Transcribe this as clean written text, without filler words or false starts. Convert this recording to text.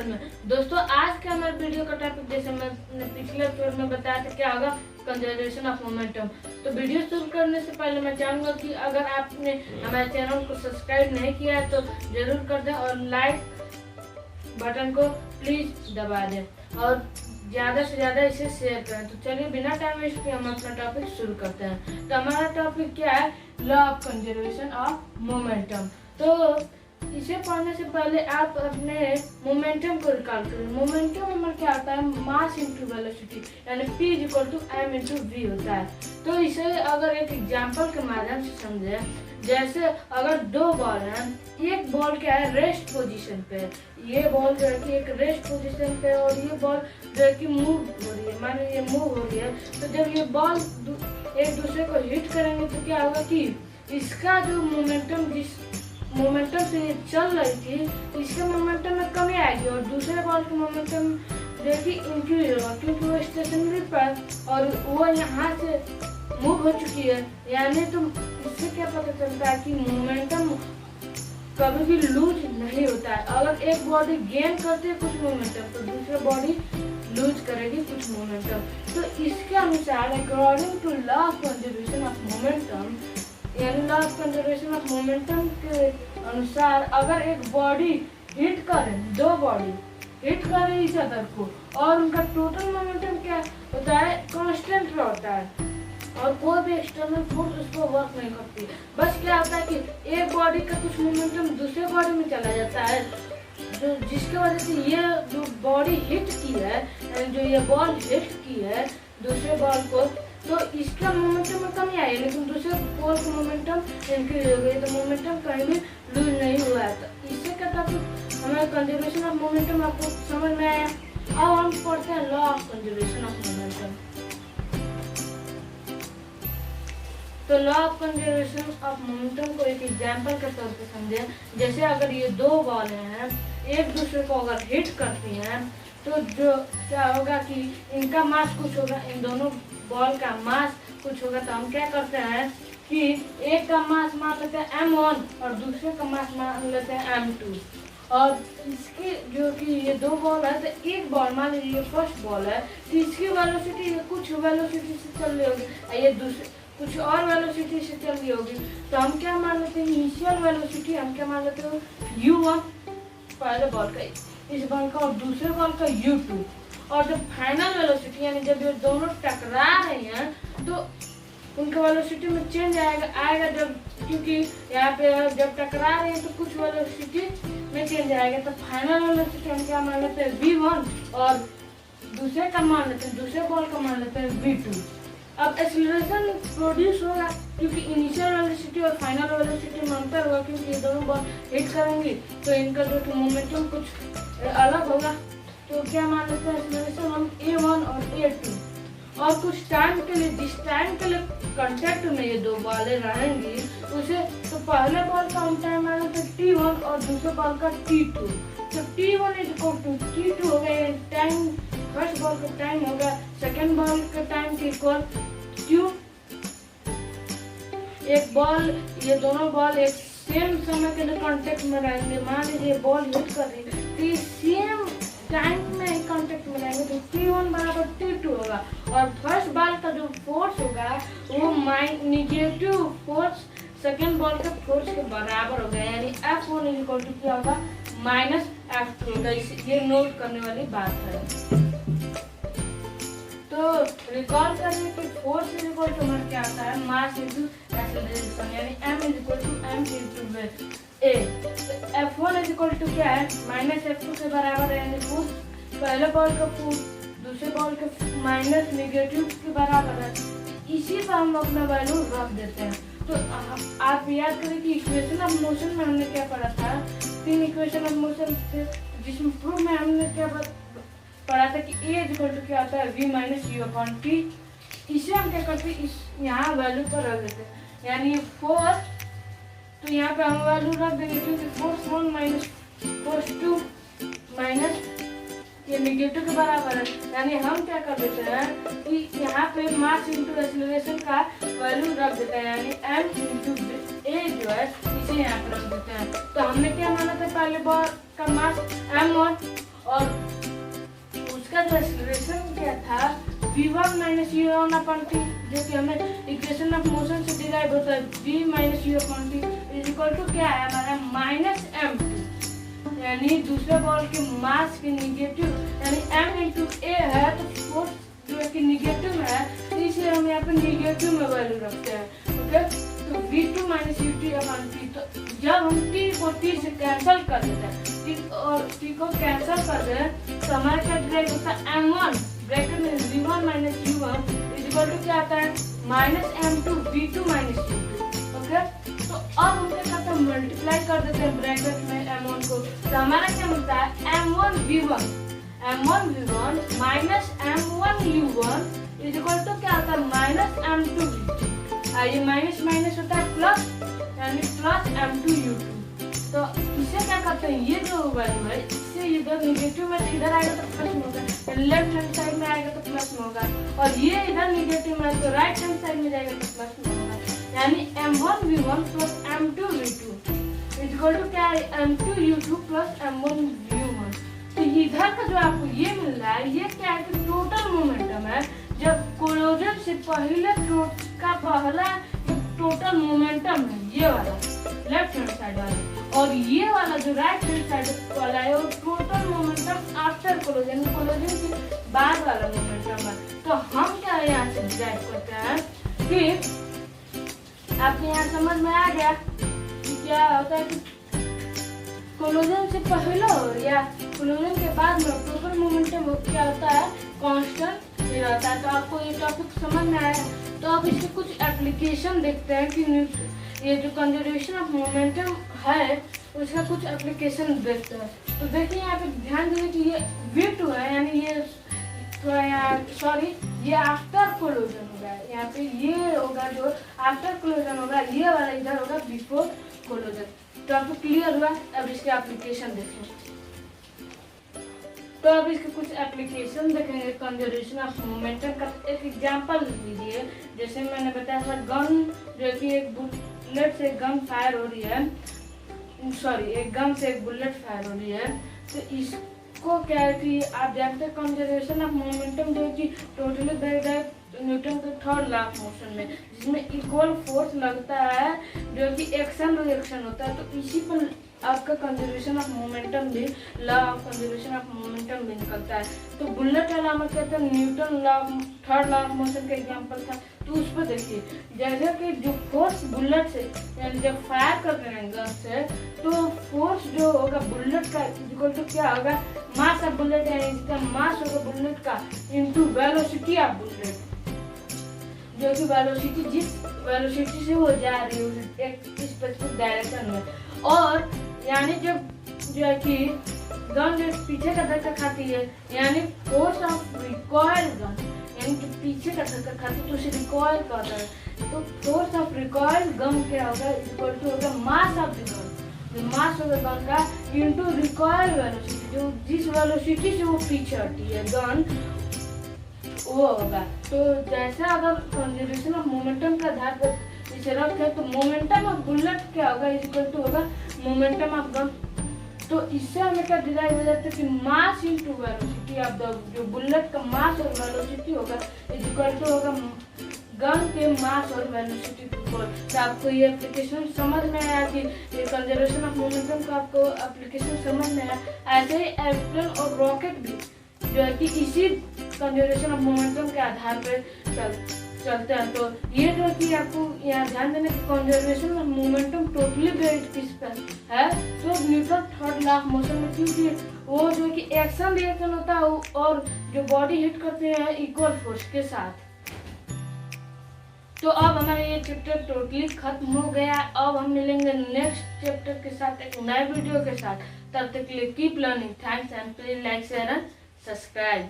Episode में। दोस्तों आज के हमारे वीडियो का टॉपिक जैसे मैंने पिछले एपिसोड में बताया था क्या होगा, कंजर्वेशन ऑफ मोमेंटम। तो वीडियो शुरू करने से पहले मैं चाहूंगा कि अगर आपने हमारे चैनल को सब्सक्राइब नहीं किया है तो जरूर कर दें और लाइक बटन को प्लीज दबा दें और ज़्यादा से ज़्यादा इसे शेयर करें। तो चलिए बिना टाइम वेस्ट किए हम अपना टॉपिक शुरू करते हैं। तो हमारा टॉपिक क्या है, law of conservation of momentum. तो इसे पढ़ने से पहले आप अपने मोमेंटम को रिकॉल करें। मोमेंटम में क्या होता है, मास इंटू वेलोसिटी, यानी P = m × v होता है। तो इसे अगर एक एग्जांपल के माध्यम से समझें, जैसे अगर दो बॉल हैं, एक बॉल क्या है रेस्ट पोजीशन पे, ये बॉल जो है कि एक रेस्ट पोजीशन पे और ये बॉल जो है कि मूव हो रही है, मान लीजिए मूव हो रही है। तो जब ये बॉल एक दूसरे को हिट करेंगे तो क्या होगा कि इसका जो मोमेंटम जिस मोमेंटम से ये चल रही थी इसके मोमेंटम में कमी आएगी और दूसरे बॉल के मोमेंटम जो है कि इंक्रीज होगा, क्योंकि वो स्टेशनरी पर और वो यहाँ से मूव हो चुकी है। यानी तो इससे क्या पता चलता है कि मोमेंटम कभी भी लूज नहीं होता है। अगर एक बॉडी गेन करती है कुछ मोमेंटम तो दूसरी बॉडी लूज करेगी कुछ मोमेंटम। तो इसके अनुसार according to law of conservation of momentum, यानी law of conservation of momentum के अनुसार अगर एक बॉडी हिट करे, दो बॉडी हिट करे इस अदर को और उनका टोटल मोमेंटम क्या होता है, कांस्टेंट होता है और कोई भी एक्सटर्नल फोर्स उसको वर्क नहीं करती। बस क्या होता है कि एक बॉडी का कुछ मोमेंटम दूसरे बॉडी में चला जाता है, जो जिसकी वजह से ये जो बॉडी हिट की है, जो ये बॉल हिट की है दूसरे बॉल को, तो इसका मोमेंटम में कमी आई, लेकिन दूसरे बॉल का मोमेंटम इंक्रीज हो गई। तो मोमेंटम कहीं भी लूज नहीं हुआ है। तो इससे क्या टॉपिक हमारा कंजर्वेशन ऑफ मोमेंटम आपको समझ में आया। अब हम पढ़ते हैं law of conservation of momentum. तो law of conservation of momentum को एक एग्जांपल के तौर पे समझें। जैसे अगर ये दो बॉलें हैं, एक दूसरे को अगर हिट करती हैं तो जो क्या होगा कि इनका मास कुछ होगा, इन दोनों बॉल का मास कुछ होगा। तो हम क्या करते हैं कि एक का मास मान लेते हैं m1 और दूसरे का मास मान लेते हैं m2। और इसकी जो कि ये दो बॉल है, तो एक बॉल मान लीजिए फर्स्ट बॉल है तो इसकी वेलोसिटी कुछ वेलोसिटी से चल रही होगी, ये दूसरे कुछ और वेलोसिटी से चल रही होगी। तो हम क्या मान लेते हैं, इनिशियल वेलोसिटी हम क्या मान लेते हैं u1 पहले बॉल का, इस बॉल का, और दूसरे बॉल का u2। और जब फाइनल वेलोसिटी यानी जब ये दोनों टकरा रही हैं तो उनका वेलोसिटी में चेंज आएगा जब, क्योंकि यहाँ पे जब टकरा रहे हैं तो कुछ वेलोसिटी में चेंज आएगा। तो फाइनल वेलोसिटी हम क्या मान लेते हैं v1 और दूसरे का मान लेते हैं, दूसरे बॉल का मान लेते हैं v2। अब एक्सीलरेशन प्रोड्यूस होगा क्योंकि इनिशियल वेलोसिटी और फाइनल वेलोसिटी में अंतर होगा, क्योंकि ये दोनों बॉल हिट करेंगी तो इनका जो मोमेंटम कुछ अलग होगा। तो क्या मान लेते हैं एक्सीलरेशन हम a1 और a2। और कुछ टाइम के लिए, जिस टाइम के लिए कांटेक्ट में ये दो बॉलें रहेंगी उसे, तो पहले बॉल का हम टाइम मान लेते हैं t1 और दूसरे बॉल का t2। तो t1 = t2 हो गया, टाइम फर्स्ट बॉल का टाइम होगा सेकेंड बॉल का टाइम के इक्वल क्यों, एक बॉल, ये दोनों बॉल एक सेम समय के लिए कांटेक्ट में रहेंगे। मान लीजिए बॉल हिट कर रही है तो सेम टाइम में कांटेक्ट में रहेंगे, तो t1 = t2 होगा। और फर्स्ट बॉल का जो फोर्स होगा वो नेगेटिव फोर्स सेकेंड बॉल के फोर्स के बराबर होगा, यानी F1 = क्या होगा, -F2 होगा। ये नोट करने वाली बात है। तो रिकॉल करने के फोर्स हमारा क्या आता है, मास इंटू एक्सेलरेशन, यानी m = m × a। तो F1 क्या है, -F2 के बराबर है, यानी फोर्स पहले बॉल का फोर्स दूसरे बॉल के माइनस नेगेटिव के बराबर है। इसी पर हम अपना वैल्यू रख देते हैं। तो आप याद करें कि इक्वेशन ऑफ मोशन में हमने क्या पढ़ा था, 3 इक्वेशन ऑफ मोशन थे, जिसमें प्रूफ में हमने क्या पढ़ा था कि A क्या आता है v-u/t। इसे हम क्या करते हैं, इस यहाँ वैल्यू पर रख देते हैं, यानी फोर्स, तो यहाँ पे हम वैल्यू रख देंगे क्योंकि फोर्स 1 माइनस फोर्स 2 माइनस ये नेगेटिव के बराबर है। यानी हम क्या कर देते हैं कि यहाँ पे मास इंटू एक्सीलरेशन का वैल्यू रख देते हैं, यानी m × a जो है इसे यहाँ पे रख देते हैं। तो हमने क्या माना था, पहले बॉल का मास m1 और उसका जो एक्सेलरेशन क्या था v1 minus u1 upon t, जो कि हमें इक्वेशन ऑफ मोशन से डिराइव होता है v minus u upon t is equal to क्या है हमारा माइनस m2, यानी दूसरे बॉल के मास के निगेटिव, यानी m इंटू ए है तो फोर्स जो है कि निगेटिव है, तो इसे हम यहाँ पे निगेटिव में वैल्यू रखते हैं। ओके, तो v2 minus ut upon t, तो जब हम t को t से कैंसिल कर देते हैं, t और t को कैंसिल कर दें तो हमारे क्या डिराइव होता है m1 ब्रैकेट में v1 minus u1 is equal to क्या आता है minus m2 v2 minus u2। Okay, तो अब हम क्या करते हैं मल्टीप्लाई कर देते हैं ब्रैकेट में m1 को, तो हमारा क्या मिलता है m1 v1 minus m1 u1 is equal to क्या आता है माइनस m2 v2। ये माइनस माइनस होता है प्लस, यानी प्लस m2 u2। तो इसे क्या करते हैं, ये जो वैल्यू है इससे इधर निगेटिव में इधर आएगा तो प्लस में होगा, लेफ्ट हैंड साइड में आएगा तो प्लस में होगा, और ये इधर निगेटिव में तो राइट हैंड साइड में जाएगा तो प्लस में होगा, यानी m1 v1 plus m2 v2 is equal to क्या है m2 u2 plus m1 v1। तो इधर का जो आपको ये मिल रहा है ये क्या है कि टोटल मोमेंटम है, जब कोलोजन से पहले का पहला टोटल मोमेंटम है ये वाला लेफ्ट हैंड साइड वाला, और ये वाला जो राइट हैंड साइड वाला है वो टोटल मोमेंटम आफ्टर कोलोजन, कोलोजन के बाद वाला मोमेंटम है। तो हम क्या यहाँ से डिराइव करते हैं कि आपके यहाँ समझ में आ गया कि क्या होता है कि कोलोजन से पहले या कोलोजन के बाद में टोटल मोमेंटम क्या होता है कांस्टेंट रहता है। तो आपको ये टॉपिक समझ में आया, तो आप इसके कुछ एप्लीकेशन देखते हैं कि ये जो कंजर्वेशन ऑफ मोमेंटम है उसका कुछ एप्लीकेशन देखते हैं। तो देखिए यहाँ पे ध्यान दीजिए कि ये v2 है, यानी ये थोड़ा यहाँ सॉरी ये आफ्टर कोलोजन होगा, यहाँ पे ये होगा जो आफ्टर कोलोजन होगा, ये वाला इधर होगा बिफोर कोलोजन। तो आपको क्लियर हुआ। अब इसके एप्लीकेशन देखें, तो अब इसके कुछ एप्लीकेशन देखेंगे कंजर्वेशन ऑफ मोमेंटम का। एक एग्जांपल लीजिए, जैसे मैंने बताया था गन, जो कि एक बुलेट से गन फायर हो रही है, सॉरी एक गन से एक बुलेट फायर हो रही है, तो इसको क्या है कि आप जानते हैं कंजर्वेशन ऑफ मोमेंटम जो कि टोटली बेस्ड है न्यूटन के थर्ड लॉ ऑफ मोशन में, जिसमें इक्वल फोर्स लगता है जो कि एक्शन रिएक्शन होता है। तो इसी पर आपका कंजर्वेशन ऑफ मोमेंटम भी law of conservation of momentum भी निकलता है। तो बुलेट वाला में कहते हैं Newton law third law of motion का एग्जांपल था। तो उस पर देखिए जैसे कि जो फोर्स बुलेट से यानी जब फायर कर रहे हैं गन से, तो फोर्स जो होगा बुलेट का इक्वल टू क्या होगा मास ऑफ बुलेट, यानी इसका मास होगा बुलेट का इनटू वेलोसिटी ऑफ बुलेट, जो कि वेलोसिटी जिस वेलोसिटी से वो जा रही है एक स्पेसिफिक डायरेक्शन में। और यानी जब जो है कि गन जो पीछे का धक्का खाती है, यानी फोर्स ऑफ रिकॉइल गन, यानी जो पीछे का धक्का खाती है तो उसे रिकॉइल कहता है। तो फोर्स ऑफ रिकॉइल गन क्या होगा इक्वल टू होगा मास ऑफ द गन, जो मास होगा गन का इनटू रिकॉइल वेलोसिटी, जो जिस वेलोसिटी से वो पीछे हटती है गन वो होगा। तो जैसे अगर कंजर्वेशन ऑफ मोमेंटम के आधार पर इसे रखे तो मोमेंटम ऑफ बुलेट क्या होगा इक्वल टू होगा मोमेंटम ऑफ गन। तो इससे हमें क्या डिराइव हो जाता है कि mass into velocity of the, जो बुलेट का मास और वेलोसिटी होगा इक्वल टू होगा गन के मास और वेलोसिटी इक्वल। तो आपको ये एप्लीकेशन समझ में आया कि ये कंजर्वेशन ऑफ मोमेंटम का आपको एप्लीकेशन समझ में आया। ऐसे ही एरोप्लेन और रॉकेट भी जो है कि इसी कंजर्वेशन ऑफ मोमेंटम के आधार पर चलते हैं। तो ये जो कि आपको यहाँ ध्यान देना कि conservation of momentum totally based किस पर है, तो Newton third law of motion में, क्योंकि वो जो कि एक्शन रिएक्शन होता है और जो बॉडी हिट करते हैं इक्वल फोर्स के साथ। तो अब हमारा ये चैप्टर टोटली खत्म हो गया। अब हम मिलेंगे नेक्स्ट चैप्टर के साथ एक नए वीडियो के साथ। तब तक के लिए keep learning. Thanks and please like share and subscribe.